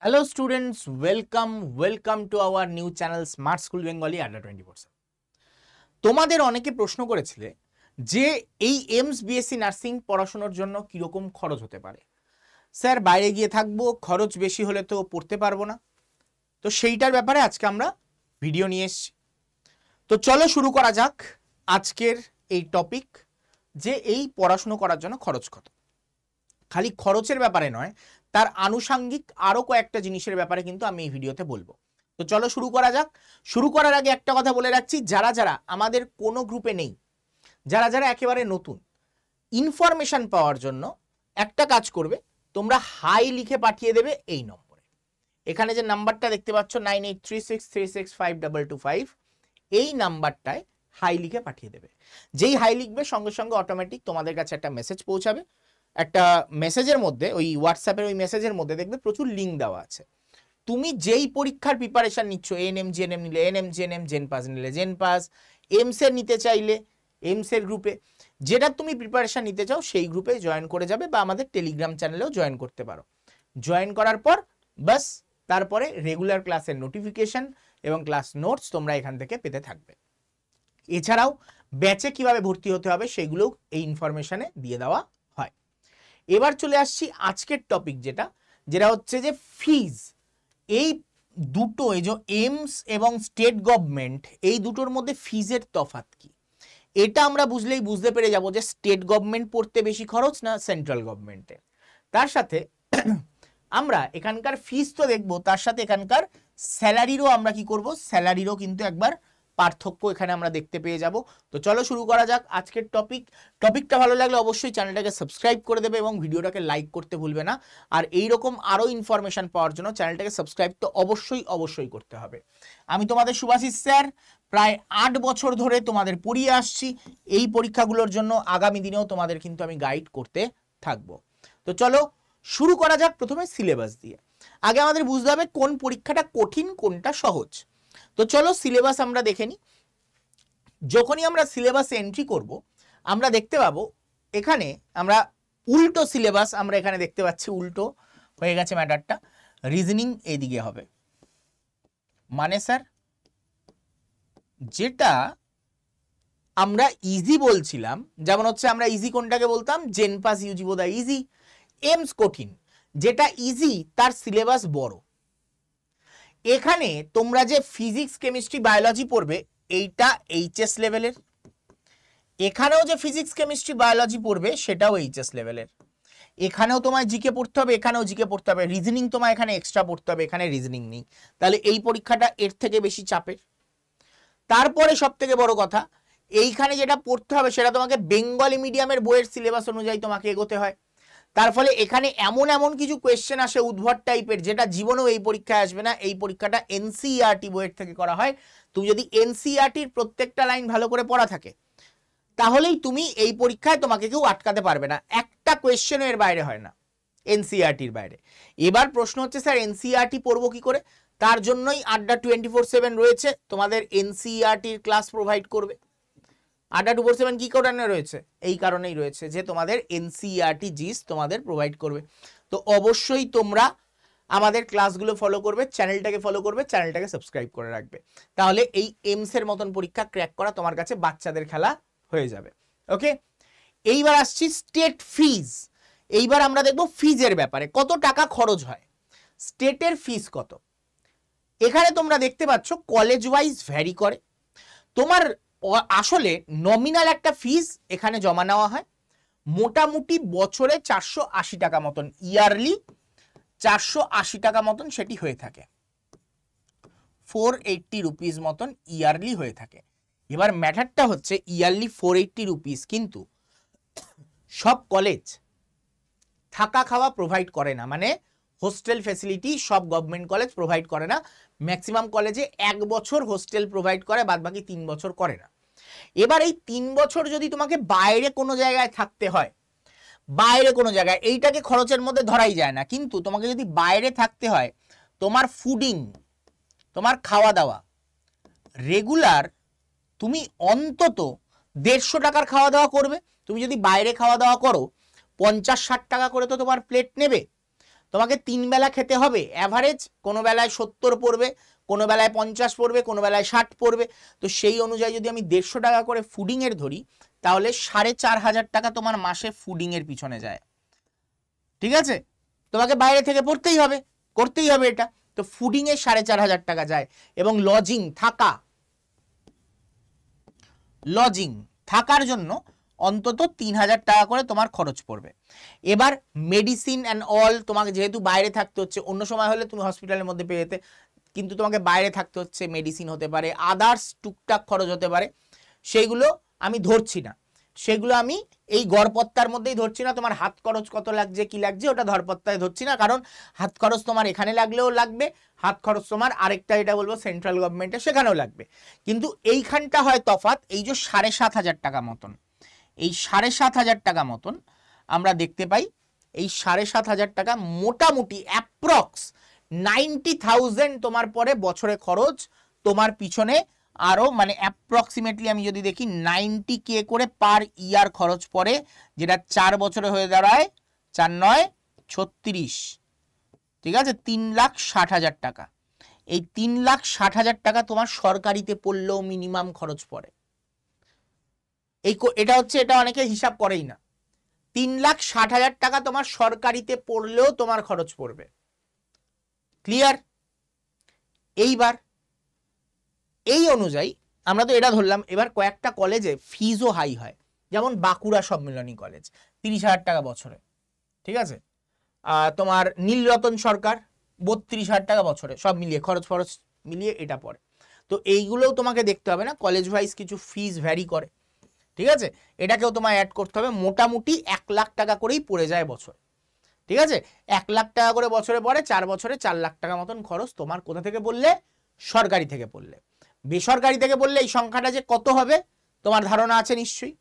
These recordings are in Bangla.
Hello students, welcome to our new channel Smart School Bengali Under 24/7. তোমাদের অনেকে প্রশ্ন করেছিলে যে এই এমস বিএসসি নার্সিং পড়াশোনার জন্য কি রকম খরচ হতে পারে। স্যার বাইরে গিয়ে থাকবো, খরচ বেশি হলে তো পড়তে পারবো না। তো সেইটার ব্যাপারে আজকে আমরা ভিডিও নিয়ে এসেছি। তো চলো শুরু করা যাক আজকের এই টপিক, যে এই পড়াশোনা করার জন্য খরচ কত। খালি খরচের ব্যাপারে নয়, তার আনুষাঙ্গিক আরো কয়েকটা জিনিসের ব্যাপারে কিন্তু আমি এই ভিডিওতে বলবো। তো চলো শুরু করা যাক। শুরু করার আগে একটা কথা বলে রাখছি, যারা যারা আমাদের কোনো গ্রুপে নেই, যারা যারা একেবারে নতুন, ইনফরমেশন পাওয়ার জন্য একটা কাজ করবে, তোমরা হাই লিখে পাঠিয়ে দেবে এই নম্বরে। এখানে যে নাম্বারটা দেখতে পাচ্ছ 9836365225, এই নাম্বারটায় হাই লিখে পাঠিয়ে দেবে। যেই হাই লিখবে সঙ্গে সঙ্গে অটোমেটিক তোমাদের কাছে একটা মেসেজ পৌঁছাবে। একটা মেসেজের মধ্যে, ওই হোয়াটসঅ্যাপের ওই মেসেজের মধ্যে দেখবে প্রচুর লিঙ্ক দেওয়া আছে। তুমি যেই পরীক্ষার প্রিপারেশন নিচ্ছ, এএনএম জিএনএম নিলে এএনএম জিএনএম, জেনপাস নিলে জেনপাস, এমসের নিতে চাইলে এমসের গ্রুপে, যেটা তুমি প্রিপারেশন নিতে চাও সেই গ্রুপে জয়েন করে যাবে, বা আমাদের টেলিগ্রাম চ্যানেলেও জয়েন করতে পারো। জয়েন করার পর বাস তারপরে রেগুলার ক্লাসের নোটিফিকেশন এবং ক্লাস নোটস তোমরা এখান থেকে পেতে থাকবে। এছাড়াও ব্যাচে কিভাবে ভর্তি হতে হবে সেগুলো এই ইনফরমেশনে দিয়ে দেওয়া হয়। এবার চলে আসছি আজকের টপিক, যেটা হচ্ছে যে ফিজ। এই দুটো, এই যে এমস এবং স্টেট গভর্নমেন্ট, এই দুটোর মধ্যে ফিজের তফাৎ কি, এটা আমরা বুঝলেই বুঝতে পেরে যাব যে স্টেট গভর্নমেন্ট পড়তে বেশি খরচ না সেন্ট্রাল গভর্নমেন্টে। তার সাথে আমরা এখানকার ফিজ তো দেখবো, তার সাথে এখানকার স্যালারিরও আমরা কি করব, স্যালারিরও কিন্তু একবার পার্থক্য এখানে আমরা দেখতে পেয়ে যাব। তো চলো শুরু করা যাক আজকের টপিকটা ভালো লাগলে অবশ্যই চ্যানেলটাকে সাবস্ক্রাইব করে দেবে এবং ভিডিওটাকে লাইক করতে ভুলবে না। আর এইরকম আরও ইনফরমেশন পাওয়ার জন্য চ্যানেলটাকে সাবস্ক্রাইব তো অবশ্যই করতে হবে। আমি তোমাদের সুভাষিস স্যার, প্রায় 8 বছর ধরে তোমাদের পড়িয়ে আসছি। এই পরীক্ষাগুলোর জন্য আগামী দিনেও তোমাদের কিন্তু আমি গাইড করতে থাকবো। তো চলো শুরু করা যাক প্রথমে সিলেবাস দিয়ে। আগে আমাদের বুঝতে হবে কোন পরীক্ষাটা কঠিন কোনটা সহজ। তো চলো সিলেবাস আমরা দেখে নিই। যখনই আমরা সিলেবাসে এন্ট্রি করব, আমরা দেখতে পাবো এখানে আমরা উল্টো সিলেবাস আমরা এখানে দেখতে পাচ্ছি, উল্টো হয়ে গেছে ম্যাটারটা। রিজনিং এদিকে হবে, মানে স্যার যেটা আমরা ইজি বলছিলাম, যেমন হচ্ছে আমরা ইজি কোনটাকে বলতাম, জেনপাস ইউজি বোধহয় ইজি, এমস কঠিন। যেটা ইজি তার সিলেবাস বড়। এখানে তোমরা যে ফিজিক্স কেমিস্ট্রি বায়োলজি পড়বে এইটা এইচএস লেভেলের, এখানেও যে ফিজিক্স কেমিস্ট্রি বায়োলজি পড়বে সেটাও এইচএস লেভেলের। এখানেও তোমায় জিকে পড়তে হবে, এখানেও জিকে পড়তে হবে। রিজনিং তোমায় এখানে এক্সট্রা পড়তে হবে, এখানে রিজনিং নেই। তাহলে এই পরীক্ষাটা এর থেকে বেশি চাপের। তারপরে সব থেকে বড় কথা, এইখানে যেটা পড়তে হবে সেটা তোমাকে বেঙ্গলি মিডিয়ামের বইয়ের সিলেবাস অনুযায়ী তোমাকে এগোতে হয়। তার ফলে এখানে এমন কিছু কোয়েশ্চেন আসে উদ্ভট টাইপের, যেটা জীবনেও এই পরীক্ষায় আসবে না। এই পরীক্ষাটা এনসিইআরটি বইয়ের থেকে করা হয়। তুমি যদি এনসিইআরটির প্রত্যেকটা লাইন ভালো করে পড়া থাকে, তাহলেই তুমি এই পরীক্ষায় তোমাকে কেউ আটকাতে পারবে না। একটা কোয়েশ্চেনও এর বাইরে হয় না, এনসিইআরটির বাইরে। এবার প্রশ্ন হচ্ছে স্যার এনসিইআরটি পড়বো কি করে? তার জন্যই আড্ডা 24/7 রয়েছে, তোমাদের এনসিইআরটির ক্লাস প্রোভাইড করবে। আড্ডা 24/7 কি কারণে রয়েছে? এই কারণেই রয়েছে যে তোমাদের এনসিইআরটি জিস তোমাদের প্রোভাইড করবে। তো অবশ্যই তোমরা আমাদের ক্লাসগুলো ফলো করবে, চ্যানেলটাকে ফলো করবে, চ্যানেলটাকে সাবস্ক্রাইব করে রাখবে। তাহলে এই এমস এর মতন পরীক্ষা ক্র্যাক করা তোমার কাছে বাচ্চাদের খেলা হয়ে যাবে। ওকে, এইবার আসছি স্টেট ফিজ। এইবার আমরা দেখব ফিজের ব্যাপারে কত টাকা খরচ হয়, স্টেটের ফিজ কত। এখানে তোমরা দেখতে পাচ্ছ কলেজ ওয়াইজ ভ্যারি করে। তোমার আসলে নমিনাল একটা ফিজ এখানে জমা নেওয়া হয়, মোটামুটি বছরে 480 টাকা মতন, ইয়ারলি 480 টাকা মতন সেটি হয়ে থাকে, 480 রুপিস মতন ইয়ারলি হয়ে থাকে। এবার ম্যাটারটা হচ্ছে ইয়ারলি 480 রুপিস, কিন্তু সব কলেজ থাকা খাওয়া প্রোভাইড করে না, মানে হোস্টেল ফ্যাসিলিটি সব গভর্নমেন্ট কলেজ প্রোভাইড করে না। ম্যাক্সিমাম কলেজে 1 বছর হোস্টেল প্রোভাইড করে, বাদ বাকি 3 বছর করে না। এবার এই 3 বছর যদি তোমাকে বাইরে কোনো জায়গায় থাকতে হয়, বাইরে কোনো জায়গায়, এইটাকে খরচের মধ্যে ধরাই যায় না, কিন্তু তোমাকে যদি বাইরে থাকতে হয়, তোমার ফুডিং, তোমার খাওয়া দাওয়া রেগুলার, তুমি অন্তত 150 টাকার খাওয়া দাওয়া করবে। তুমি যদি বাইরে খাওয়া দাওয়া করো 50-60 টাকা করে তো তোমার প্লেট নেবে। তোমাকে 3 বেলা খেতে হবে, অ্যাভারেজ কোনো বেলায় 70 পড়বে, কোনো বেলায় 50 পড়বে, কোনো বেলায় 60 পড়বে। তো সেই অনুযায়ী যদি আমি 150 টাকা করে ফুডিংয়ের ধরি, তাহলে 4500 টাকা তোমার মাসে ফুডিংয়ের পিছনে যায়। ঠিক আছে, তোমাকে বাইরে থেকে পড়তেই হবে, করতেই হবে এটা। তো ফুডিংয়ে 4500 টাকা যায়, এবং লজিং থাকার জন্য অন্তত 3000 টাকা করে তোমার খরচ পড়বে। এবার মেডিসিন অ্যান্ড অল, তোমাকে যেহেতু বাইরে থাকতে হচ্ছে, অন্য সময় হলে তুমি হসপিটালের মধ্যে পেয়ে যেতে, কিন্তু তোমাকে বাইরে থাকতে হচ্ছে, মেডিসিন হতে পারে, আদার্স টুকটাক খরচ হতে পারে, সেইগুলো আমি ধরছি না, সেগুলো আমি এই গড়পত্তার মধ্যেই ধরছি না। তোমার হাত খরচ কত লাগছে কি লাগছে ওটা ধরপত্তায় ধরছি না, কারণ হাত খরচ তোমার এখানে লাগলেও লাগবে, হাত খরচ তোমার আরেকটা এটা বলবো সেন্ট্রাল গভর্নমেন্টের সেখানেও লাগবে। কিন্তু এইখানটা হয় তফাৎ, এই যে 7500 টাকা মতন, এই 7500 টাকা মতন আমরা দেখতে পাই। এই 7500 টাকা মোটামুটি অ্যাপ্রক্স 90,000 তোমার পরে বছরে খরচ তোমার পিছনে, আরো মানে অ্যাপ্রক্সিমেটলি আমি যদি দেখি 90K করে পার ইয়ার খরচ পড়ে, যেটা 4 বছরে হয়ে দাঁড়ায় 4 9 36, ঠিক আছে, 3,60,000 টাকা। এই 3,60,000 টাকা তোমার সরকারিতে পড়লেও মিনিমাম খরচ পড়ে। এটা হচ্ছে, এটা অনেকে হিসাব করেই না, 3,60,000 টাকা তোমার সরকারিতে পড়লেও তোমার খরচ পড়বে। ক্লিয়ার? এইবার এই অনুযায়ী আমরা তো এটা ধরলাম। এবার কয়েকটা কলেজে ফিজও হাই হয়, যেমন বাঁকুড়া সম্মিলনী কলেজ 30,000 টাকা বছরে, ঠিক আছে। তোমার নীলরতন সরকার 32,000 টাকা বছরে, সব মিলিয়ে খরচ মিলিয়ে এটা পড়ে। তো এইগুলোও তোমাকে দেখতে হবে না, কলেজ ওয়াইজ কিছু ফিজ ভ্যারি করে, ঠিক আছে, এটাকেও তোমায় অ্যাড করতে হবে। মোটামুটি 1 লাখ টাকা করেই পড়ে যায় বছর, ঠিক আছে। 1 লাখ টাকা করে বছরে পড়ে, 4 বছরে 4 লাখ টাকা মতন খরচ তোমার কোথা থেকে পড়লে? সরকারি থেকে পড়লে। বেসরকারি থেকে পড়লে এই সংখ্যাটা যে কত হবে তোমার ধারণা আছে নিশ্চয়ই।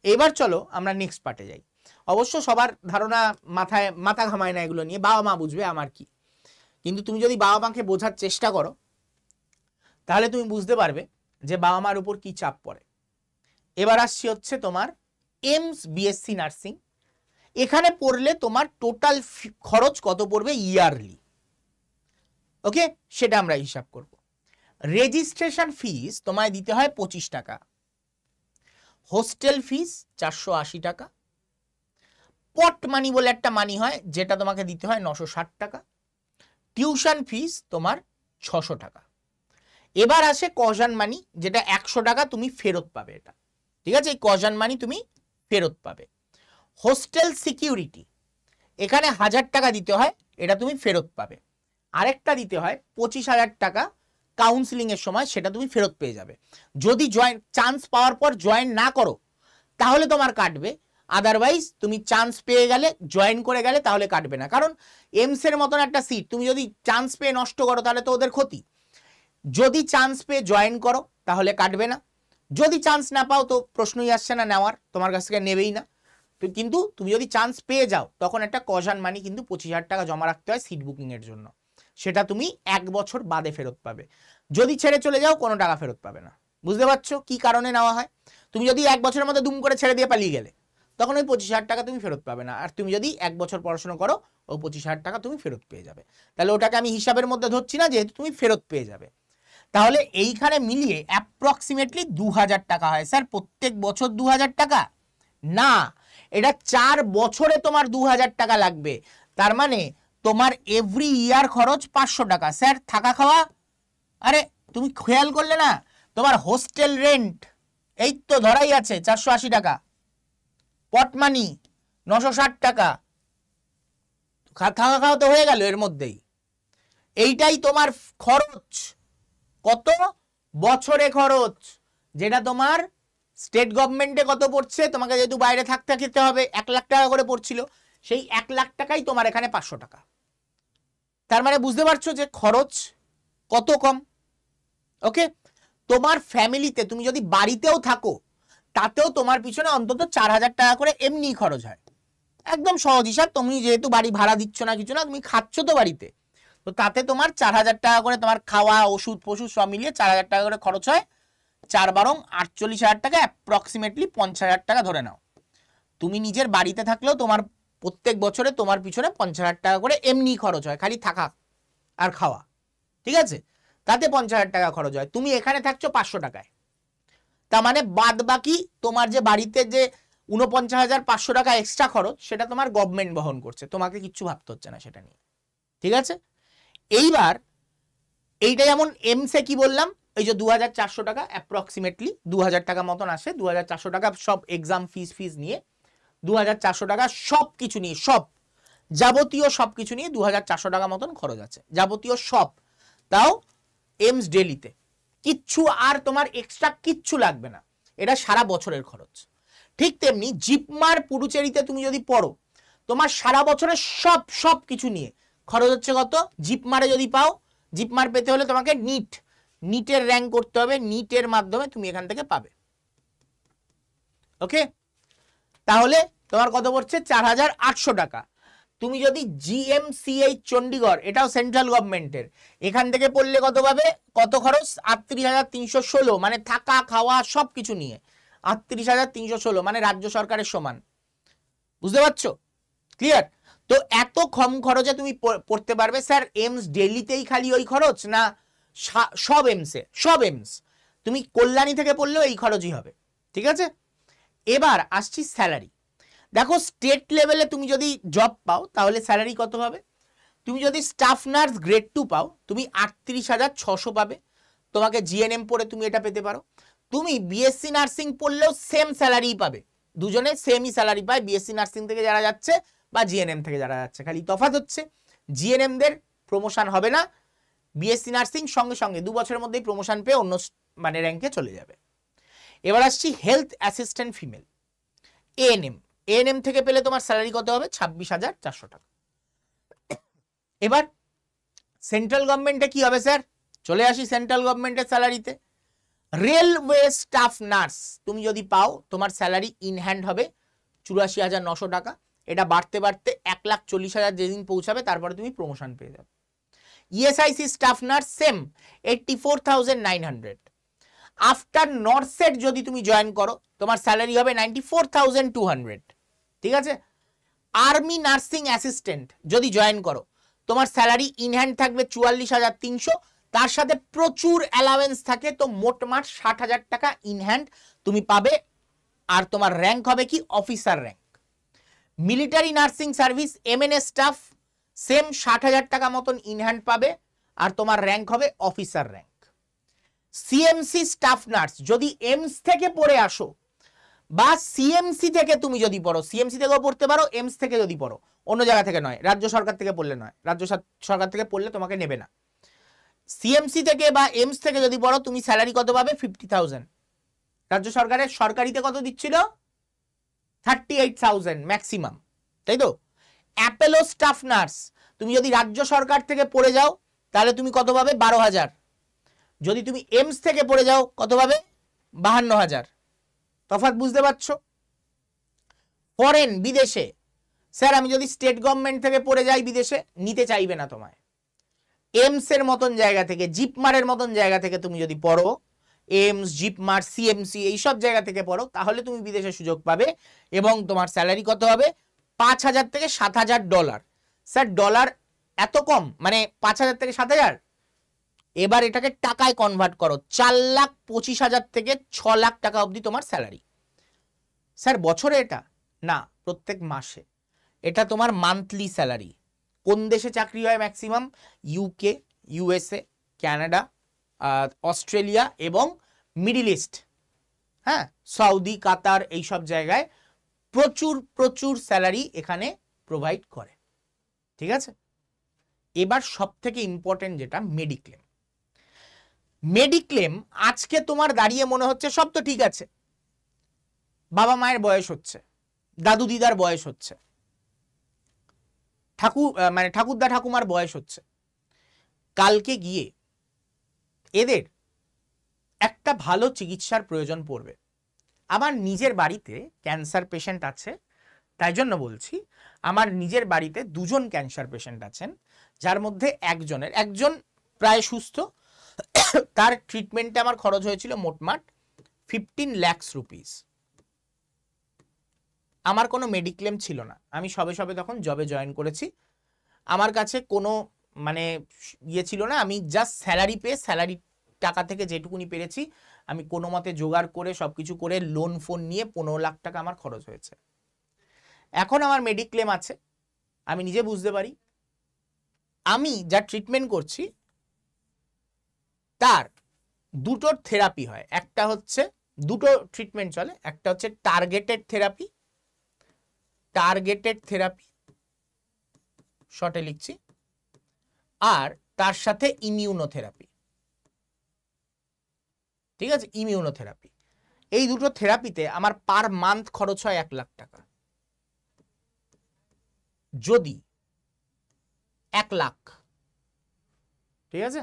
এবার চলো আমরা নেক্সট পার্টে যাই। অবশ্য সবার ধারণা মাথা ঘামায় না এগুলো নিয়ে, বাবা মা বুঝবে আমার কি, কিন্তু তুমি যদি বাবা মাকে বোঝার চেষ্টা করো তাহলে তুমি বুঝতে পারবে যে বাবা মার উপর কি চাপ পড়ে। এবার আসছি হচ্ছে তোমার এমস বিএসসি নার্সিং, এখানে পড়লে তোমার টোটাল খরচ কত পড়বে ইয়ারলি, ওকে, সেটা আমরা হিসাব করব। রেজিস্ট্রেশন ফিস তোমায় দিতে হয় 25 টাকা, হোস্টেল ফিস 480 টাকা, পট মানি বলে একটা মানি হয় যেটা তোমাকে দিতে হয় 960 টাকা, টিউশন ফিস তোমার 600 টাকা। এবার আসে কজন মানি, যেটা 100 টাকা তুমি ফেরত পাবে, এটা ঠিক আছে, এই কজন মানি তুমি ফেরত পাবে। হোস্টেল সিকিউরিটি এখানে 1000 টাকা দিতে হয়, এটা তুমি ফেরত পাবে। আরেকটা দিতে হয় 25,000 টাকা কাউন্সিলিং এর সময়, সেটা তুমি ফেরত পেয়ে যাবে। যদি চান্স পাওয়ার পর জয়েন না করো তাহলে তোমার কাটবে, আদারওয়াইজ তুমি চান্স পেয়ে গেলে, জয়েন করে গেলে তাহলে কাটবে না। কারণ এমস এর মতন একটা সিট তুমি যদি চান্স পেয়ে নষ্ট করো তাহলে তো ওদের ক্ষতি। যদি চান্স পেয়ে জয়েন করো তাহলে কাটবে না, যদি চান্স না পাও তো প্রশ্নই আসছে না নেওয়ার, তোমার কাছ থেকে নেবেই না। তো কিন্তু তুমি যদি চান্স পেয়ে যাও তখন একটা কজন মানি কিন্তু 25,000 টাকা জমা রাখতে হয় সিট বুকিং এর জন্য, সেটা তুমি 1 বছর বাদে ফেরত পাবে। যদি ছেড়ে চলে যাও কোনো টাকা ফেরত পাবে না। বুঝতে পারছো কি কারণে নেওয়া হয়? তুমি যদি 1 বছরের মধ্যে দুম করে ছেড়ে দিয়ে পালিয়ে গেলে তখন ওই 25,000 টাকা তুমি ফেরত পাবে না, আর তুমি যদি 1 বছর পড়াশোনা করো ওই 25,000 টাকা তুমি ফেরত পেয়ে যাবে। তাহলে ওটাকে আমি হিসাবের মধ্যে ধরছি না, যেহেতু তুমি ফেরত পেয়ে যাবে। তাহলে এইখানে মিলিয়ে অ্যাপ্রক্সিমেটলি 2,000 টাকা হয়। স্যার প্রত্যেক বছর 2,000 টাকা? না, এটা 4 বছরে তোমার 2,000 টাকা লাগবে। তার মানে তোমার এভরি ইয়ার খরচ 500 টাকা। স্যার থাকা খাওয়া? আরে তুমি খেয়াল করলে না, তোমার হোস্টেল রেন্ট এই তো ধরাই আছে 480 টাকা, পট মানি 960 টাকা, থাকা খাওয়া তো হয়ে গেল এর মধ্যেই। এইটাই তোমার খরচ, কত বছরে খরচ, যেটা তোমার স্টেট গভর্নমেন্টে কত পড়ছে, তোমাকে যেহেতু বাইরে থাকতে খেতে হবে 1 লাখ টাকা করে পড়ছিল, সেই 1 লাখ টাকাই তোমার এখানে 500 টাকা। তার মানে বুঝতে পারছো যে খরচ কত কম। ওকে, তোমার ফ্যামিলিতে তুমি যদি বাড়িতেও থাকো তাতেও তোমার পিছনে অন্তত 4,000 টাকা করে এমনি খরচ হয়। একদম সহজ হিসাব, তুমি যেহেতু বাড়ি ভাড়া দিচ্ছ না কিছু না, তুমি খাচ্ছ তো বাড়িতে, তো তাতে তোমার 4,000 টাকা করে তোমার খাওয়া ওষুধ ফষুধ সব মিলিয়ে 4,000 টাকা করে খরচ হয়। 4 বারং 48,000 টাকা, অ্যাপ্রক্সিমেটলি 50,000 টাকা ধরে নাও। তুমি নিজের বাড়িতে থাকলেও তোমার প্রত্যেক বছরে তোমার পিছনে 50,000 টাকা করে এমনি খরচ হয়, খালি থাকা আর খাওয়া, ঠিক আছে, তাতে 50,000 টাকা খরচ হয়। তুমি এখানে থাকছো 500 টাকায়, তার মানে বাদ বাকি তোমার যে বাড়িতে যে 49,500 টাকা এক্সট্রা খরচ, সেটা তোমার গভর্নমেন্ট বহন করছে, তোমাকে কিচ্ছু ভাবতে হচ্ছে না সেটা নিয়ে, ঠিক আছে। এইবার এইটা যেমন এমসে কি বললাম, এই যে 2,400 টাকা অ্যাপ্রক্সিমেটলি 2,000 টাকা মতন আসে, 2,400 টাকা সব এক্সাম ফিস নিয়ে 2,400 টাকা সব কিছু নিয়ে, সব যাবতীয় সব কিছু নিয়ে 2,400 টাকা মতন খরচ আছে, যাবতীয় সব, তাও এমস ডেলিতে, কিচ্ছু আর তোমার এক্সট্রা কিচ্ছু লাগবে না, এটা সারা বছরের খরচ। ঠিক তেমনি জিপমার পুডুচেরিতে তুমি যদি পড়ো, তোমার সারা বছরের সব কিছু নিয়ে খরচ হচ্ছে কত? জিপমারে যদি পাও, জিপমার পেতে হলে তোমাকে নিটের র্যাঙ্ক করতে হবে, নিটের মাধ্যমে তুমি এখান থেকে পাবে, ওকে। তাহলে তোমার কত পড়ছে? 4,800 টাকা। তুমি যদি জিএমসিএইচ চণ্ডীগড়, এটাও সেন্ট্রাল গভর্নমেন্টের, এখান থেকে পড়লে কত পাবে? কত খরচ? 38,316, মানে থাকা খাওয়া সব কিছু নিয়ে 38,316, মানে রাজ্য সরকারের সমান, বুঝতে পারছো? ক্লিয়ার? তো এত কম খরচে তুমি পড়তে পারবে। স্যার এমস দিল্লিতেই খালি ওই খরচ না? সব এমসে, সব এমস তুমি কল্যাণী থেকে পড়লেও এই খরচই হবে, ঠিক আছে। এবার আসছি স্যালারি। দেখো স্টেট লেভেলে তুমি যদি জব পাও তাহলে স্যালারি কত হবে? তুমি যদি স্টাফ নার্স গ্রেড 2 পাও, তুমি 38,600 পাবে, তোমাকে জিএনএম পড়ে তুমি এটা পেতে পারো। তুমি বিএসসি নার্সিং পড়লেও সেম স্যালারি পাবে, দুজনে সেমই স্যালারি পায়, বিএসসি নার্সিং থেকে যারা যাচ্ছে বা জিএনএম থেকে যারা যাচ্ছে, খালি তফাৎ হচ্ছে জিএনএমদের প্রমোশন হবে না, বিএসসি নার্সিং সঙ্গে সঙ্গে 2 বছরের মধ্যেই প্রমোশন পেয়ে অন্য মানে র্যাঙ্কে চলে যাবে। এবার আসছি হেলথ অ্যাসিস্ট্যান্ট ফিমেল, এএনএম থেকে পেলে তোমার স্যালারি কত হবে? 26,400 টাকা। এবার সেন্ট্রাল গভর্নমেন্টে কি হবে স্যার? চলে আসি সেন্ট্রাল গভর্নমেন্টের স্যালারিতে। রেলওয়ে স্টাফ নার্স তুমি যদি পাও, তোমার স্যালারি ইন হ্যান্ড হবে 84,900 টাকা। এটা বাড়তে বাড়তে 1,40,000 যেদিন পৌঁছাবে তারপরে তুমি প্রমোশন পেয়ে যাবে। ESIC staff nurse same 84,900। After NORCET যদি তুমি জয়েন করো, তোমার স্যালারি হবে 94,200, ঠিক আছে। আর্মি নার্সিং অ্যাসিস্ট্যান্ট যদি জয়েন করো, তোমার স্যালারি ইন হ্যান্ড থাকবে 44,300, তার সাথে প্রচুর অ্যালাওয়েন্স থাকে, তো মোটমাট 60,000 টাকা ইন হ্যান্ড তুমি পাবে, আর তোমার র্যাঙ্ক হবে কি? Officer rank. Military nursing service MNS staff same 60,000 টাকা মতন ইন হ্যান্ড পাবে, আর তোমার র্যাঙ্ক হবে officer rank. CMC staff nurse যদি এমস থেকে পড়ে আসো বা সিএমসি থেকে তুমি যদি পড়ো, সিএমসি থেকেও পড়তে পারো, এমস থেকে যদি পড়ো, অন্য জায়গা থেকে নয়, রাজ্য সরকার থেকে পড়লে নয়, রাজ্য সরকার থেকে পড়লে তোমাকে নেবে না। সিএমসি থেকে বা এমস থেকে যদি পড়ো, তুমি স্যালারি কত পাবে? 50,000। রাজ্য সরকারের সরকারিতে কত দিচ্ছিল? 38,000 ম্যাক্সিমাম, তাই তো। অ্যাপেলো স্টাফ নার্স তুমি যদি রাজ্য সরকার থেকে পড়ে যাও তাহলে তুমি কত পাবে? 12,000। যদি তুমি এমস থেকে পড়ে যাও কত পাবে? 52,000। তফাৎ বুঝতে পারছো? ফরেন, বিদেশে, স্যার আমি যদি স্টেট গভর্নমেন্ট থেকে পড়ে যাই বিদেশে, নিতে চাইবে না তোমায়। এমস এর মতন জায়গা থেকে, জিপমারের মতন জায়গা থেকে তুমি যদি পড়ো, এমস, জিপমার, সিএমসি এইসব জায়গা থেকে পড়ো, তাহলে তুমি বিদেশে সুযোগ পাবে, এবং তোমার স্যালারি কত হবে? 5,000 থেকে 7,000 ডলার। স্যার ডলার এত কম, মানে 5,000 থেকে 7,000? এবার এটাকে টাকায় কনভার্ট করো, 4,25,000 থেকে 6 লাখ টাকা অবধি তোমার স্যালারি। স্যার বছরে? এটা না, প্রত্যেক মাসে। এটা তোমার মান্থলি স্যালারি। কোন দেশে চাকরি হয় maximum? UK, USA, Canada, Australia এবং মিডল ইস্ট, হ্যাঁ, সৌদি, কাতার, এইসব জায়গায় প্রচুর প্রচুর স্যালারি এখানে প্রোভাইড করে, ঠিক আছে। এবার সব থেকে ইম্পর্টেন্ট যেটা, মেডিক্লেম। মেডিক্লেম আজকে তোমার দাঁড়িয়ে মনে হচ্ছে সব তো ঠিক আছে, বাবা মায়ের বয়স হচ্ছে, দাদু দিদার বয়স হচ্ছে, ঠাকুরদা ঠাকুমার বয়স হচ্ছে, কালকে গিয়ে এদের একটা ভালো চিকিৎসার প্রয়োজন পড়বে। আমার নিজের বাড়িতে ক্যান্সার পেশেন্ট আছে, তাই জন্য বলছি, আমার নিজের বাড়িতে 2জন ক্যান্সার পেশেন্ট আছেন, যার মধ্যে একজন প্রায় সুস্থ, তার ট্রিটমেন্টে আমার খরচ হয়েছিল মোটমাট 15 লাখ রুপিস। আমার কোনো মেডিক্লেম ছিল না, আমি সবে সবে তখন জবে জয়েন করেছি, আমার কাছে কোনো মানে ইয়ে ছিল না, আমি জাস্ট স্যালারি পেয়ে স্যালারি টাকা থেকে যেটুকুনি পেরেছি আমি কোনো মতে জোগাড় করে সবকিছু করে লোন ফোন নিয়ে 15 লাখ টাকা আমার খরচ হয়েছে। এখন আমার মেডিক্লেম আছে, আমি নিজে বুঝতে পারি আমি যা ট্রিটমেন্ট করছি তার দুটো থেরাপি হয়, একটা হচ্ছে দুটো ট্রিটমেন্ট চলে, একটা হচ্ছে টার্গেটেড থেরাপি শর্টে লিখছি, আর তার সাথে ইমিউনোথেরাপি। ঠিক আছে, ইমিউনোথেরাপি, এই দুটো থেরাপিতে আমার পার মান্থ খরচ হয় 1 লাখ টাকা। যদি 1 লাখ, ঠিক আছে,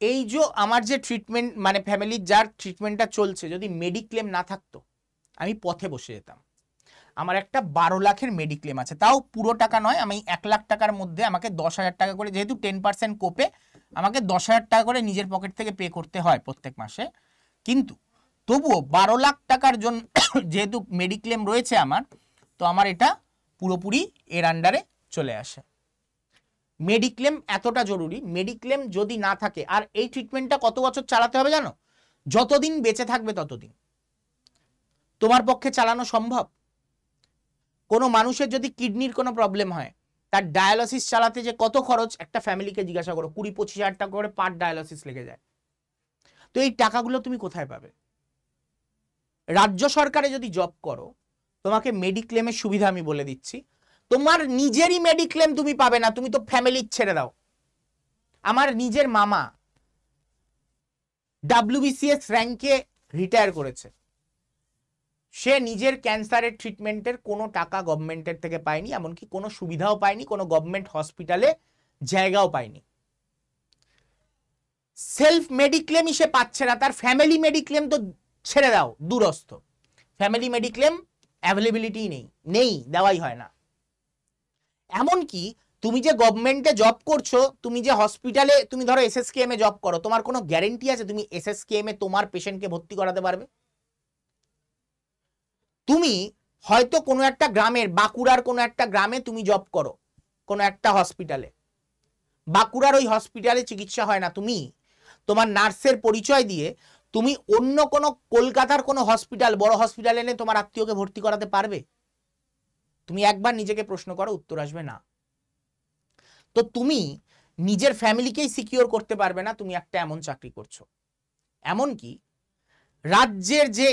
এই যে আমার যে ট্রিটমেন্ট মানে ফ্যামিলির যার ট্রিটমেন্টটা চলছে, যদি মেডিক্লেম না থাকতো আমি পথে বসে যেতাম। আমার একটা 12 লাখের মেডিক্লেম আছে, তাও পুরো টাকা নয়, আমি 1 লাখ টাকার মধ্যে আমাকে 10,000 টাকা করে, যেহেতু 10% কোপে আমাকে 10,000 টাকা করে নিজের পকেট থেকে পে করতে হয় প্রত্যেক মাসে, কিন্তু তবুও 12 লাখ টাকার জন্য যেহেতু মেডিক্লেম রয়েছে আমার, তো আমার এটা পুরোপুরি এর আন্ডারে চলে আসে। মেডিক্লেম এতটা জরুরি, মেডিক্লেম যদি না থাকে, আর এই ট্রিটমেন্টটা কত বছর চালাতে হবে জানো? যতদিন বেঁচে থাকবে ততদিন। তোমার পক্ষে চালানো সম্ভব? কোনো মানুষের যদি কিডনির কোনো প্রবলেম হয়, তার ডায়ালিসিস চালাতে যে কত খরচ, একটা ফ্যামিলিকে জিজ্ঞাসা করো, 20-25 হাজার টাকা করে পার ডায়ালিসিস লেগে যায়। তো এই টাকাগুলো তুমি কোথায় পাবে? রাজ্য সরকারে যদি জব করো, তোমাকে মেডিক্লেমের সুবিধা আমি বলে দিচ্ছি, তোমার নিজেরই মেডিক্লেম তুমি পাবে না, তুমি তো ফ্যামিলির ছেড়ে দাও। আমার নিজের মামা WBCS র্যাঙ্কে রিটায়ার করেছে, সে নিজের ক্যান্সারের ট্রিটমেন্টের কোনো টাকা গভর্নমেন্টের থেকে পায়নি, এমনকি কোনো সুবিধাও পায়নি, কোনো গভর্নমেন্ট হসপিটালে জায়গাও পায়নি। সেলফ মেডিক্লেমই সে পাচ্ছে না, তার ফ্যামিলি মেডিক্লেম তো ছেড়ে দাও, দূরস্থ। ফ্যামিলি মেডিক্লেম অ্যাভেলেবিলিটি নেই, দেওয়াই হয় না। এমনকি তুমি যে গভর্নমেন্টে জব করছো, তুমি যে হসপিটালে, তুমি ধরো SSKM এ জব করো, তোমার কোনো গ্যারেন্টি আছে তুমি SSKM এ তোমার পেশেন্টকে ভর্তি করাতে পারবে? তুমি হয়তো কোনো একটা গ্রামের, বাঁকুড়ার কোনো একটা গ্রামে তুমি জব করো কোনো একটা হসপিটালে, বাঁকুড়ার ওই হসপিটালে চিকিৎসা হয় না, তুমি তোমার নার্সের পরিচয় দিয়ে তুমি অন্য কোনো কলকাতার কোনো হসপিটাল, বড় হসপিটালে এনে তোমার আত্মীয়কে ভর্তি করাতে পারবে? তুমি একবার নিজেকে প্রশ্ন করো, উত্তর আসবে না। তো তুমি নিজের ফ্যামিলিকেই সিকিউর করতে পারবে না, তুমি একটা এমন চাকরি করছো। এমনকি রাজ্যের যে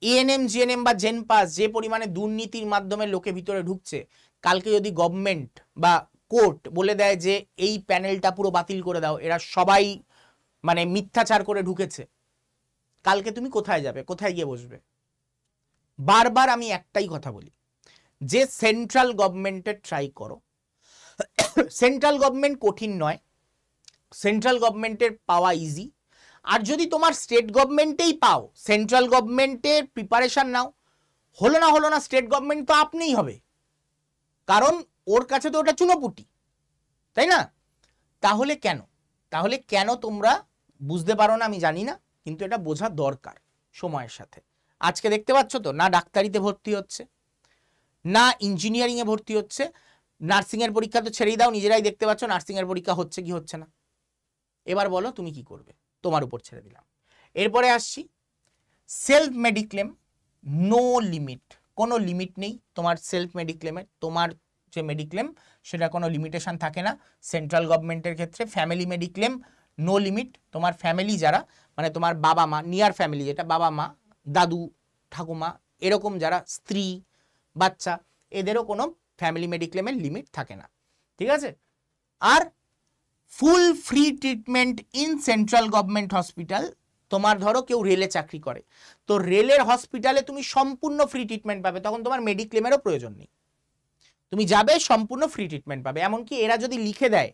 ANM GNM বা জেনপাস যে পরিমাণে দুর্নীতির মাধ্যমে লোকে ভিতরে ঢুকছে, কালকে যদি গভর্নমেন্ট বা কোর্ট বলে দেয় যে এই প্যানেলটা পুরো বাতিল করে দাও, এরা সবাই মানে মিথ্যাচার করে ঢুকেছে, কালকে তুমি কোথায় যাবে, কোথায় গিয়ে বসবে? বারবার আমি একটাই কথা বলি, যে সেন্ট্রাল গভর্নমেন্টের ট্রাই করো। সেন্ট্রাল গভর্নমেন্ট কঠিন নয়, সেন্ট্রাল গভর্নমেন্টের পাওয়া ইজি। আর যদি তোমার স্টেট গভর্নমেন্টেই পাও, সেন্ট্রাল গভর্নমেন্টের প্রিপারেশন নাও, হলো না স্টেট গভর্নমেন্ট তো আপনিই হবে, কারণ ওর কাছে তো ওটা চুনোপুটি, তাই না? তাহলে কেন তোমরা বুঝতে পারো না আমি জানি না, কিন্তু এটা বোঝা দরকার সময়ের সাথে। আজকে দেখতে পাচ্ছ তো, না ডাক্তারিতে ভর্তি হচ্ছে, না ইঞ্জিনিয়ারিং এ ভর্তি হচ্ছে, নার্সিং এর পরীক্ষা তো ছেড়েই দাও, নিজেরাই দেখতে পাচ্ছ নার্সিং এর পরীক্ষা হচ্ছে কি হচ্ছে না। এবার বলো তুমি কি করবে, তোমার উপর ছেড়ে দিলাম। এরপরে আসছি সেলফ মেডিক্লেম, নো লিমিট, কোনো লিমিট নেই তোমার সেলফ মেডিক্লেমের। তোমার যে মেডিক্লেম সেটা কোনো লিমিটেশন থাকে না সেন্ট্রাল গভর্নমেন্টের ক্ষেত্রে। ফ্যামিলি মেডিক্লেম নো লিমিট, তোমার ফ্যামিলি যারা মানে তোমার বাবা মা, নিয়ার ফ্যামিলি যেটা বাবা মা দাদু ঠাকুমা এরকম যারা, স্ত্রী বাচ্চা, এদেরও কোনো ফ্যামিলি মেডিক্লেমের লিমিট থাকে না, ঠিক আছে? আর full free treatment in central government hospital. তোমার ধরো কেউ রেলে চাকরি করে, তো রেলের হসপিটালে তুমি সম্পূর্ণ ফ্রি ট্রিটমেন্ট পাবে, তখন তোমার মেডিক্লেমেরও প্রয়োজন নেই, তুমি যাবে সম্পূর্ণ ফ্রি ট্রিটমেন্ট পাবে। এমনকি এরা যদি লিখে দেয়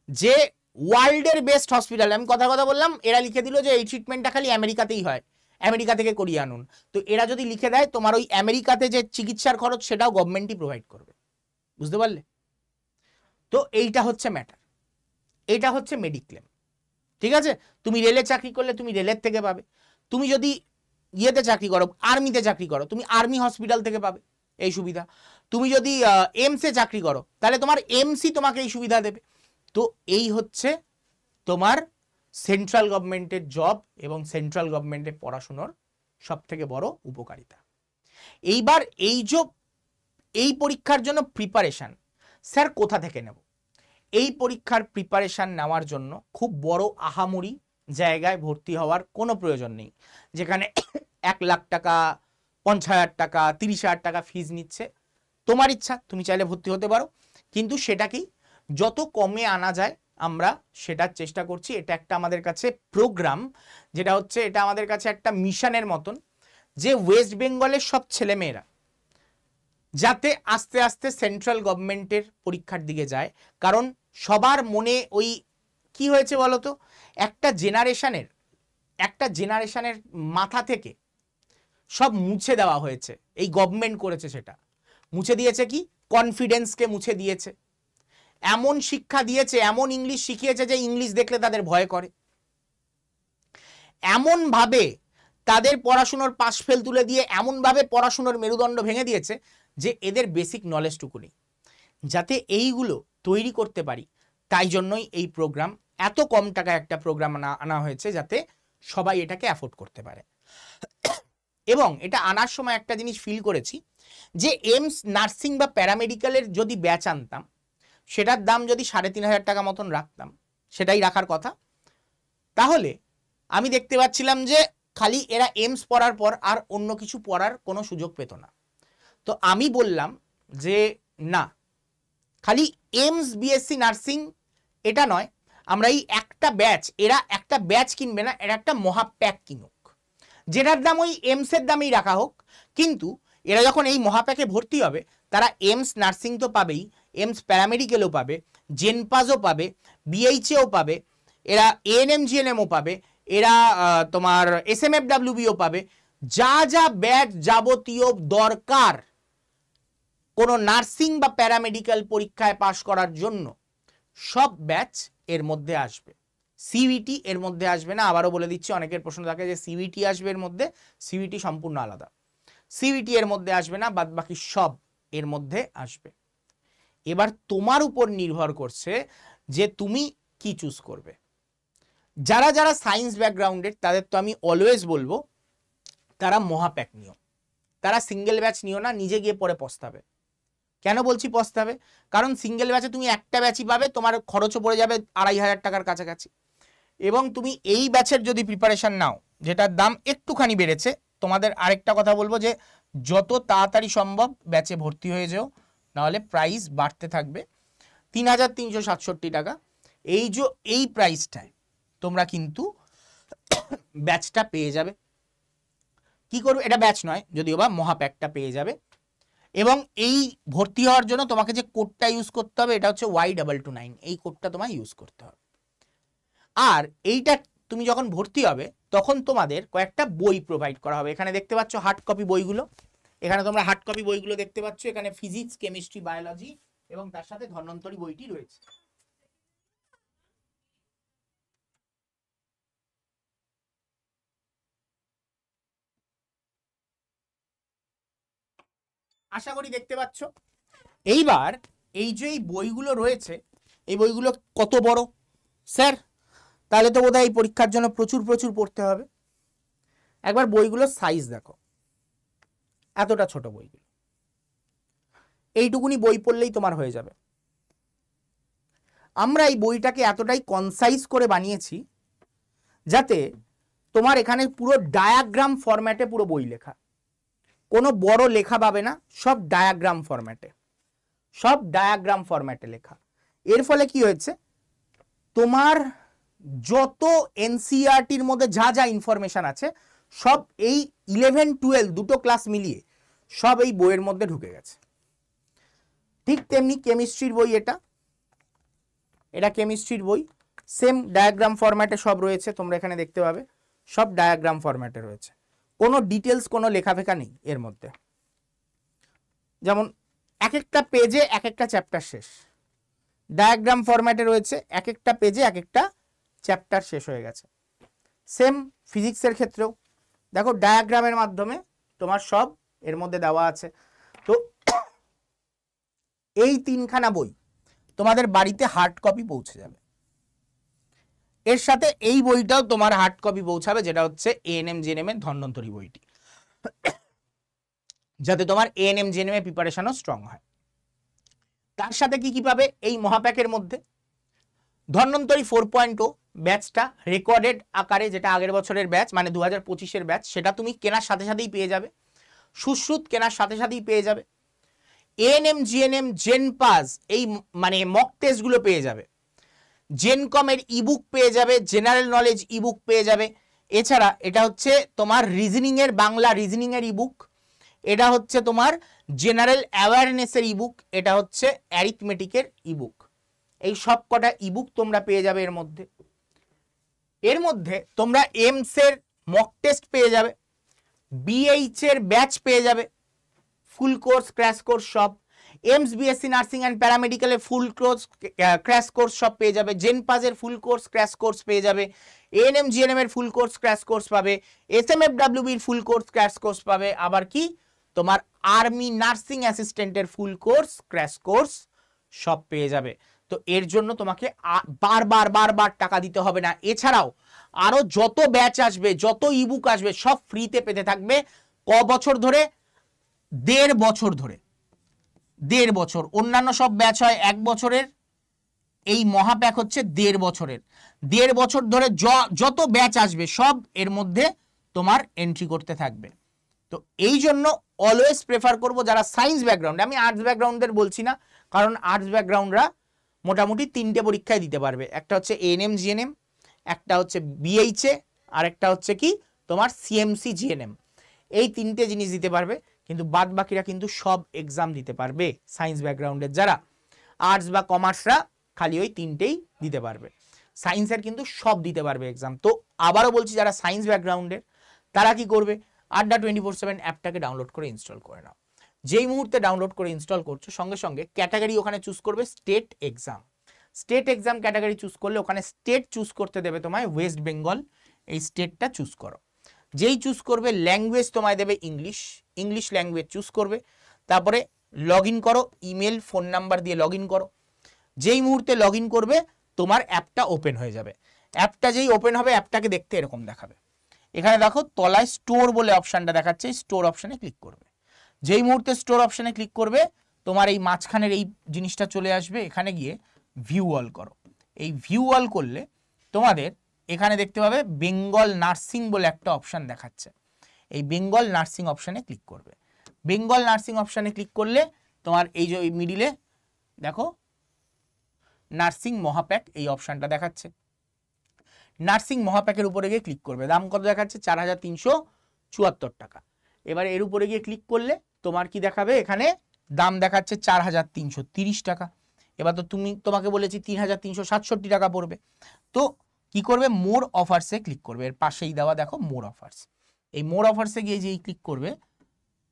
যে ওয়ার্ল্ডের বেস্ট হসপিটাল, আমি কথা বললাম, এরা লিখে দিল যে এই ট্রিটমেন্টটা খালি আমেরিকাতেই হয়, আমেরিকা থেকে করিয়ে আনুন, তো এরা যদি লিখে দেয় তোমার ওই আমেরিকাতে যে চিকিৎসার খরচ সেটাও গভর্নমেন্টই প্রোভাইড করবে, বুঝতে পারলে? তো এইটা হচ্ছে ম্যাটার, এটা হচ্ছে মেডিক্লেম, ঠিক আছে? তুমি রেলে চাকরি করলে তুমি রেলের থেকে পাবে, তুমি যদি ইয়েতে চাকরি করো, আর্মিতে চাকরি করো, তুমি আর্মি হসপিটাল থেকে পাবে এই সুবিধা। তুমি যদি এমসে চাকরি করো তাহলে তোমার এমসি তোমাকে এই সুবিধা দেবে। তো এই হচ্ছে তোমার সেন্ট্রাল গভর্নমেন্টের জব এবং সেন্ট্রাল গভর্নমেন্টের পড়াশোনার সব থেকে বড় উপকারিতা। এইবার এই পরীক্ষার জন্য প্রিপারেশন স্যার কোথা থেকে নেব? এই পরীক্ষার প্রিপারেশন নেওয়ার জন্য খুব বড় আহামরি জায়গায় ভর্তি হওয়ার কোনো প্রয়োজন নেই, যেখানে 1 লাখ টাকা, 50,000 টাকা, 30,000 টাকা ফিজ নিচ্ছে। তোমার ইচ্ছা, তুমি চাইলে ভর্তি হতে পারো, কিন্তু সেটাকেই যত কমে আনা যায় আমরা সেটার চেষ্টা করছি। এটা একটা আমাদের কাছে প্রোগ্রাম, যেটা হচ্ছে এটা আমাদের কাছে একটা মিশনের মতন, যে ওয়েস্ট বেঙ্গলের সব ছেলেমেয়েরা যাতে আস্তে আস্তে সেন্ট্রাল গভর্নমেন্টের পরীক্ষার দিকে যায়। কারণ সবার মনে ওই কি হয়েছে বলতো, একটা জেনারেশনের মাথা থেকে সব মুছে দেওয়া হয়েছে, এই গভর্নমেন্ট করেছে, সেটা মুছে দিয়েছে। কি কনফিডেন্সকে মুছে দিয়েছে, এমন শিক্ষা দিয়েছে, এমন ইংলিশ শিখিয়েছে যে ইংলিশ দেখলে তাদের ভয় করে, এমন ভাবে তাদের পড়াশোনার পাশ ফেল তুলে দিয়ে এমন ভাবে পড়াশোনার মেরুদণ্ড ভেঙে দিয়েছে যে এদের বেসিক নলেজটুকু নেই। যাতে এইগুলো তৈরি করতে পারি, তাই জন্যই এই প্রোগ্রাম, এত কম টাকায় একটা প্রোগ্রাম আনা হয়েছে যাতে সবাই এটাকে অ্যাফোর্ড করতে পারে। এবং এটা আনার সময় একটা জিনিস ফিল করেছি যে এমস নার্সিং বা প্যারামেডিক্যালের যদি ব্যাচ আনতাম, সেটার দাম যদি 3,500 টাকা মতন রাখতাম, সেটাই রাখার কথা, তাহলে আমি দেখতে পাচ্ছিলাম যে খালি এরা এমস পড়ার পর আর অন্য কিছু পড়ার কোনো সুযোগ পেত না। তো আমি বললাম যে না, খালি এমস বিএসসি নার্সিং এটা নয়, আমরা এই একটা ব্যাচ, এরা একটা ব্যাচ কিনবে না, এরা একটা মহাপ্যাক কিনুক, যেটার দাম ওই এমসের দামেই রাখা হোক, কিন্তু এরা যখন এই মহাপ্যাকে ভর্তি হবে তারা এমস নার্সিং তো পাবেই, এমস প্যারামেডিক্যালও পাবে, জেনপাজও পাবে, বিএইচএও পাবে, এরা এএনএম জিএনএমও পাবে, এরা তোমার এসএমএফডব্লিউবিও পাবে, যা যা ব্যাচ যাবতীয় দরকার কোনো নার্সিং বা প্যারামেডিক্যাল পরীক্ষায় পাশ করার জন্য, সব ব্যাচ এর মধ্যে আসবে। সিইটি এর মধ্যে আসবে না। আবারও বলে দিচ্ছি, অনেকের প্রশ্ন থাকে যে সিইটি আসবে এর মধ্যে, সিইটি সম্পূর্ণ আলাদা, সিইটি এর মধ্যে আসবে না, বাদ বাকি সব এর মধ্যে আসবে। এবার তোমার উপর নির্ভর করছে যে তুমি কি চুজ করবে। যারা যারা সায়েন্স ব্যাকগ্রাউন্ডের তাদের তো আমি অলওয়েজ বলবো তারা মহাপ্যাক নিও, তারা সিঙ্গেল ব্যাচ নিও না, নিজে গিয়ে পরে পস্তাবে। কেন বলছি পস্তাবে? কারণ সিঙ্গেল ব্যাচে তুমি একটা ব্যাচই পাবে, তোমার খরচও পড়ে যাবে 2,500 টাকার কাছাকাছি। এবং তুমি এই ব্যাচের যদি প্রিপারেশন নাও, যেটার দাম একটুখানি বেড়েছে, তোমাদের আরেকটা কথা বলবো যে যত তাড়াতাড়ি সম্ভব ব্যাচে ভর্তি হয়ে যাও, নাহলে প্রাইস বাড়তে থাকবে। 3,367 টাকা এই প্রাইসটায় তোমরা কিন্তু ব্যাচটা পেয়ে যাবে। কি করবে, এটা ব্যাচ নয় যদিও বা, মহাপ্যাকটা পেয়ে যাবে। এবং এই ভর্তি হওয়ার জন্য তোমাকে যে কোডটা ইউজ করতে হবে, এটা হচ্ছে Y229, এই কোডটা তোমায় ইউজ করতে হবে। আর এইটা তুমি যখন ভর্তি হবে তখন তোমাদের কয়েকটা বই প্রোভাইড করা হবে। এখানে দেখতে পাচ্ছ হার্ড কপি বইগুলো, এখানে তোমরা হার্ড কপি বইগুলো দেখতে পাচ্ছ, এখানে ফিজিক্স, কেমিস্ট্রি, বায়োলজি এবং তার সাথে ধন্বন্তরী বইটি রয়েছে। আশা করি দেখতে পাচ্ছ। এইবার এই যে এই বইগুলো রয়েছে, এই বইগুলো কত বড় স্যার? তাহলে তো বোধহয় এই পরীক্ষার জন্য প্রচুর প্রচুর পড়তে হবে। একবার বইগুলোর সাইজ দেখো, এতটা ছোট বইগুলো, এইটুকুনি বই পড়লেই তোমার হয়ে যাবে। আমরা এই বইটাকে এতটাই কনসাইজ করে বানিয়েছি যাতে তোমার এখানে পুরো ডায়াগ্রাম ফরম্যাটে পুরো বই লেখা, কোনো বড় লেখা পাবে না, সব ডায়াগ্রাম ফরম্যাটে লেখা। এর ফলে কি হয়েছে, তোমার যত এনসিইআরটির মধ্যে যা যা ইনফরমেশন আছে সব এই 11-12 দুটো ক্লাস মিলিয়ে সব এই বইয়ের মধ্যে ঢুকে গেছে। ঠিক তেমনি কেমিস্ট্রির বই, এটা কেমিস্ট্রির বই, সেম ডায়াগ্রাম ফরম্যাটে সব রয়েছে, তোমরা এখানে দেখতে পাবে সব ডায়াগ্রাম ফরম্যাটে রয়েছে, কোনো ডিটেলস, কোনো লেখাফেখা নেই এর মধ্যে। যেমন এক একটা পেজে এক একটা চ্যাপ্টার শেষ, ডায়াগ্রাম ফরম্যাটে রয়েছে, এক একটা পেজে এক একটা চ্যাপ্টার শেষ হয়ে গেছে। সেম ফিজিক্সের ক্ষেত্রেও দেখো ডায়াগ্রামের মাধ্যমে তোমার সব এর মধ্যে দেওয়া আছে। তো এই 3খানা বই তোমাদের বাড়িতে হার্ড কপি পৌঁছে যাবে। এর সাথে এই বইটাও তোমার হার্ড কপি পৌঁছাবে, যেটা হচ্ছে এএনএম জিএনএম এর ধন্বন্তরী বইটি, যাতে তোমার এএনএম জিএনএম এর প্রিপারেশনও স্ট্রং হয়। তার সাথে কি কি পাবে এই মহাপ্যাকের মধ্যে? ধন্বন্তরী 4.0 ব্যাচটা রেকর্ডেড আকারে, যেটা আগের বছরের ব্যাচ মানে 2025-এর ব্যাচ, সেটা তুমি কেনার সাথে সাথেই পেয়ে যাবে। সুশ্রুত কেনার সাথে সাথেই পেয়ে যাবে। এএনএম জিএনএম জেনপাস এই মানে মক টেস্টগুলো পেয়ে যাবে। জেনকমের ইবুক পেয়ে যাবে, জেনারেল নলেজ ইবুক পেয়ে যাবে। এছাড়া এটা হচ্ছে তোমার রিজনিং এর বাংলা রিজনিং এর ইবুক, এটা হচ্ছে তোমার জেনারেল অ্যাওয়ারনেসের ইবুক, এটা হচ্ছে অ্যারিথমেটিকের ইবুক। এই সব কটা ইবুক তোমরা পেয়ে যাবে এর মধ্যে। এর মধ্যে তোমরা এমস এর মক টেস্ট পেয়ে যাবে, বিএইচ এর ব্যাচ পেয়ে যাবে, ফুল কোর্স ক্র্যাশ কোর্স সব, এমস বিএসসি নার্সিং অ্যান্ড প্যারামেডিক্যালের ফুল কোর্স ক্র্যাশ কোর্স সব পেয়ে যাবে, জেনপাজের ফুল কোর্স ক্র্যাশ কোর্স পেয়ে যাবে, এএনএম জিএনএম এর ফুল কোর্স ক্র্যাশ কোর্স পাবে, এসএমএফডব্লিউবির ফুল কোর্স ক্র্যাশ কোর্স পাবে, আবার কি তোমার আর্মি নার্সিং অ্যাসিস্ট্যান্টের ফুল কোর্স ক্র্যাশ কোর্স সব পেয়ে যাবে। তো এর জন্য তোমাকে বারবার টাকা দিতে হবে না। এছাড়াও আরো যত ব্যাচ আসবে, যত ইবুক আসবে, সব ফ্রিতে পেতে থাকবে। ক বছর ধরে? 1.5 বছর ধরে। 1.5 বছর। অন্যান্য সব ব্যাচ হয় 1 বছরের, এই মহাপ্যাক হচ্ছে 1.5 বছরের। 1.5 বছর ধরে যত ব্যাচ আসবে সব এর মধ্যে তোমার এন্ট্রি করতে থাকবে। তো এই জন্য অলওয়েজ প্রেফার করব যারা সায়েন্স ব্যাকগ্রাউন্ড, আমি আর্টস ব্যাকগ্রাউন্ডের বলছি না, কারণ আর্টস ব্যাকগ্রাউন্ডরা মোটামুটি 3টে পরীক্ষায় দিতে পারবে। একটা হচ্ছে এএনএম জিএনএম, একটা হচ্ছে বিএইচএ, আর একটা হচ্ছে কি তোমার সিএমসি জিএনএম। এই 3টে জিনিস দিতে পারবে, কিন্তু বাদ বাকিরা কিন্তু সব এক্সাম দিতে পারবে। সায়েন্স ব্যাকগ্রাউন্ডের যারা, আর্টস বা কমার্সরা খালি ওই 3টেই দিতে পারবে। সায়েন্সের কিন্তু সব দিতে পারবে এক্সাম। তো আবারও বলছি, যারা সায়েন্স ব্যাকগ্রাউন্ডের তারা কি করবে? আড্ডা 24/7 অ্যাপটাকে ডাউনলোড করে ইনস্টল করে নাও। যেই মুহূর্তে ডাউনলোড করে ইনস্টল করছো, সঙ্গে সঙ্গে ক্যাটাগরি ওখানে চুজ করবে state exam. State exam category choose করলে ওখানে স্টেট চুজ করতে দেবে তোমায় ওয়েস্ট বেঙ্গল, এই স্টেটটা চুজ করো। যেই চুজ করবে ল্যাঙ্গুয়েজ তোমায় দেবে ইংলিশ, ইংলিশ ল্যাঙ্গুয়েজ চুজ করবে। তারপরে লগ ইন করো, ইমেল ফোন নাম্বার দিয়ে লগ ইন করো। যেই মুহূর্তে লগ ইন করবে তোমার অ্যাপটা ওপেন হয়ে যাবে। অ্যাপটা যেই ওপেন হবে অ্যাপটাকে দেখতে এরকম দেখাবে। এখানে দেখো তলায় স্টোর বলে অপশানটা দেখাচ্ছে, স্টোর অপশানে ক্লিক করবে। যেই মুহূর্তে স্টোর অপশানে ক্লিক করবে তোমার এই মাঝখানের এই জিনিসটা চলে আসবে। এখানে গিয়ে ভিউ অল করো। এই ভিউ অল করলে তোমাদের এখানে দেখতে পাবে বেঙ্গল নার্সিং বলে একটা অপশান দেখাচ্ছে। এই বেঙ্গল নার্সিং অপশানে ক্লিক করবে। বেঙ্গল নার্সিং অপশানে ক্লিক করলে তোমার এই যে মিডিলে দেখো নার্সিং মহাপ্যাক এই অপশানটা দেখাচ্ছে। নার্সিং মহাপ্যাকের উপরে গিয়ে ক্লিক করবে। দাম কত দেখাচ্ছে? 4,374 টাকা। এবার এর উপরে গিয়ে ক্লিক করলে তোমার কি দেখাবে? এখানে দাম দেখাচ্ছে 4,330 টাকা। এবার তো তোমাকে বলেছি 3,367 টাকা পড়বে। তো কি করবে? মোর অফার্সে ক্লিক করবে। এর পাশেই দেওয়া দেখো মোর অফার্স। এই মোর অফার্সে গিয়ে যেই ক্লিক করবে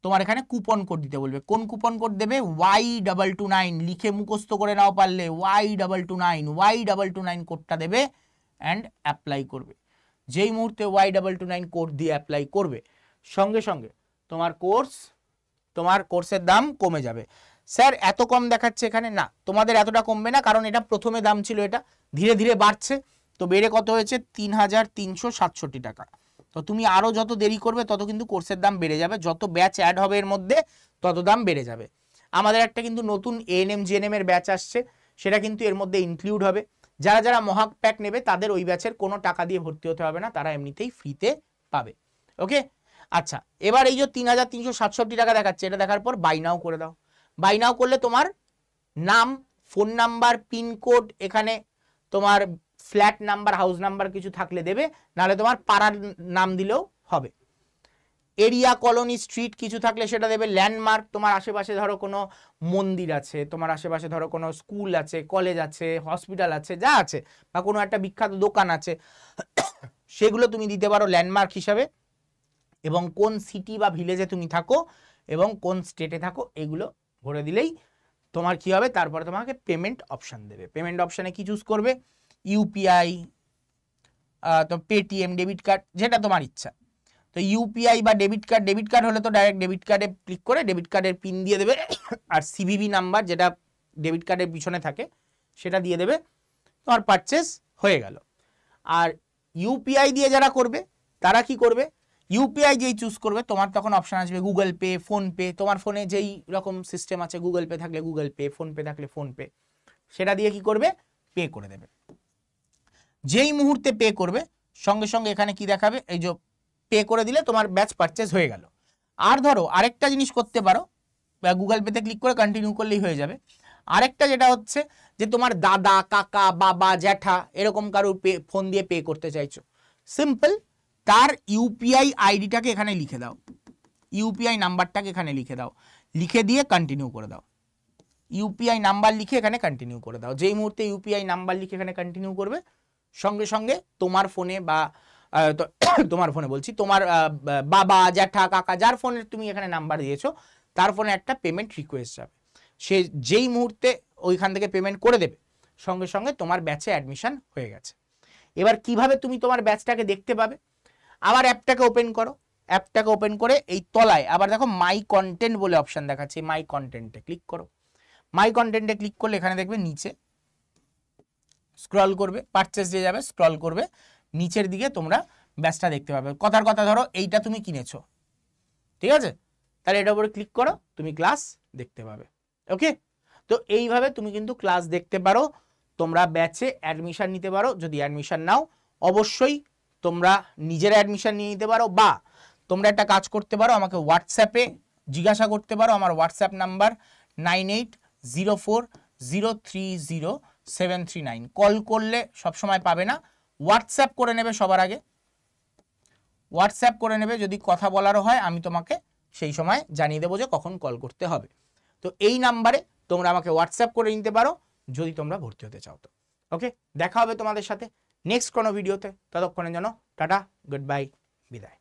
তোমার এখানে কুপন কোড দিতে বলবে। কোন কুপন কোড দেবে? Y229 লিখে মুখস্থ করে নাও পারলে। Y229 কোডটা দেবে অ্যান্ড অ্যাপ্লাই করবে। যেই মুহূর্তে Y229 কোড দিয়ে অ্যাপ্লাই করবে সঙ্গে সঙ্গে তোমার কোর্সের দাম কমে যাবে। স্যার এত কম দেখাচ্ছে এখানে? না, তোমাদের এতটা কমবে না, কারণ এটা প্রথমে দাম ছিল, এটা ধীরে ধীরে বাড়ছে। তো বেড়ে কত হয়েছে? 3,367 টাকা। তো তুমি আরও যত দেরি করবে তত কিন্তু কোর্সের দাম বেড়ে যাবে। যত ব্যাচ অ্যাড হবে এর মধ্যে তত দাম বেড়ে যাবে। আমাদের একটা কিন্তু নতুন এএনএম জিএনএম এর ব্যাচ আসছে, সেটা কিন্তু এর মধ্যে ইনক্লুড হবে। যারা যারা মহাপ্যাক নেবে তাদের ওই ব্যাচের কোনো টাকা দিয়ে ভর্তি হতে হবে না, তারা এমনিতেই ফ্রিতে পাবে। ওকে, আচ্ছা, এবার এই যে 3,367 টাকা দেখাচ্ছে, এটা দেখার পর বাই নাও করে দাও। বাই নাও করলে তোমার নাম, ফোন নাম্বার, পিনকোড, এখানে তোমার ফ্ল্যাট নাম্বার, হাউস নাম্বার কিছু থাকলে দেবে, নাহলে তোমার পাড়ার নাম দিলেও হবে। এরিয়া, কলোনি, স্ট্রিট কিছু থাকলে সেটা দেবে। ল্যান্ডমার্ক, তোমার আশেপাশে ধরো কোনো মন্দির আছে, তোমার আশেপাশে ধরো কোনো স্কুল আছে, কলেজ আছে, হসপিটাল আছে, যা আছে, বা কোনো একটা বিখ্যাত দোকান আছে, সেগুলো তুমি দিতে পারো ল্যান্ডমার্ক হিসাবে। এবং কোন সিটি বা ভিলেজে তুমি থাকো এবং কোন স্টেটে থাকো এগুলো ভরে দিলেই তোমার কি হবে? তারপরে তোমাকে পেমেন্ট অপশান দেবে। পেমেন্ট অপশানে কি চুজ করবে? ইউপিআই, তো পেটিএম, ডেবিট কার্ড, যেটা তোমার ইচ্ছা। তো ইউপিআই বা ডেবিট কার্ড হলে তো ডাইরেক্ট ডেবিট কার্ডে ক্লিক করে ডেবিট কার্ডের পিন দিয়ে দেবে, আর সিভিভি নাম্বার যেটা ডেবিট কার্ডের পিছনে থাকে সেটা দিয়ে দেবে, তোমার পারচেস হয়ে গেল। আর ইউপিআই দিয়ে যারা করবে তারা কি করবে, ইউপিআই যেই চুজ করবে তোমার তখন অপশন আসবে গুগল পে, ফোনপে, তোমার ফোনে যেই রকম সিস্টেম আছে গুগল পে থাকলে গুগল পে, ফোনপে থাকলে ফোনপে, সেটা দিয়ে কি করবে, পে করে দেবে। যেই মুহূর্তে পে করবে সঙ্গে সঙ্গে এখানে কি দেখাবে, এই যে পে করে দিলে তোমার ব্যাচ পারচেজ হয়ে গেল। আর ধরো আরেকটা জিনিস করতে পারো, গুগল পেতে ক্লিক করে কন্টিনিউ করলেই হয়ে যাবে। আরেকটা যেটা হচ্ছে যে তোমার দাদা, কাকা, বাবা, জ্যাঠা এরকম কারোর ফোন দিয়ে পে করতে চাইছো, সিম্পল তার ইউপিআই আইডিটাকে এখানে লিখে দাও, ইউপিআই নাম্বারটাকে এখানে লিখে দাও, লিখে দিয়ে কন্টিনিউ করে দাও। ইউপিআই নাম্বার লিখে এখানে কন্টিনিউ করে দাও। যেই মুহূর্তে ইউপিআই নাম্বার লিখে এখানে কন্টিনিউ করবে সঙ্গে সঙ্গে তোমার ফোনে বা তোমার ফোনে বলছি, তোমার বাবা, জ্যাঠা, কাকা যার ফোনে তুমি এখানে নাম্বার দিয়েছো তার ফোনে একটা পেমেন্ট রিকোয়েস্ট যাবে। সে যেই মুহূর্তে ওইখান থেকে পেমেন্ট করে দেবে সঙ্গে সঙ্গে তোমার ব্যাচে অ্যাডমিশন হয়ে গেছে। এবার কিভাবে তুমি তোমার ব্যাচটাকে দেখতে পাবে, আবার অ্যাপটাকে ওপেন করো, অ্যাপটাকে ওপেন করে এই তলায় আবার দেখো মাই কন্টেন্ট বলে অপশন দেখাচ্ছে, মাই কন্টেন্টে ক্লিক করো। মাই কন্টেন্টে ক্লিক করলে এখানে দেখবে নিচে স্ক্রল করবে, পারচেস দিয়ে যাবে, স্ক্রল করবে, নিচের দিকে তোমরা ব্যাচটা দেখতে পাবে। কথার কথা ধরো এইটা তুমি কিনেছো, ঠিক আছে, তাহলে এটার উপরে ক্লিক করো, তুমি ক্লাস দেখতে পাবে। ওকে, তো এইভাবে তুমি কিন্তু ক্লাস দেখতে পারো, তোমরা ব্যাচে অ্যাডমিশন নিতে পারো। যদি অ্যাডমিশন নাও অবশ্যই তোমরা নিজের অ্যাডমিশন নিয়ে নিতে পারো, বা তোমরা একটা কাজ করতে পারো, আমাকে হোয়াটসঅ্যাপে জিজ্ঞাসা করতে পারো। আমার হোয়াটসঅ্যাপ নাম্বার 9804030739। কল করলে সবসময় পাবে না, হোয়াটসঅ্যাপ করে নেবে সবার আগে, হোয়াটসঅ্যাপ করে নেবে। যদি কথা বলারও হয় আমি তোমাকে সেই সময় জানিয়ে দেবো যে কখন কল করতে হবে। তো এই নাম্বারে তোমরা আমাকে হোয়াটসঅ্যাপ করে নিতে পারো যদি তোমরা ভর্তি হতে চাও। তো ওকে, দেখা হবে তোমাদের সাথে নেক্সট কোনো ভিডিওতে। ততক্ষণের জন্য টাটা, গুড বাই, বিদায়।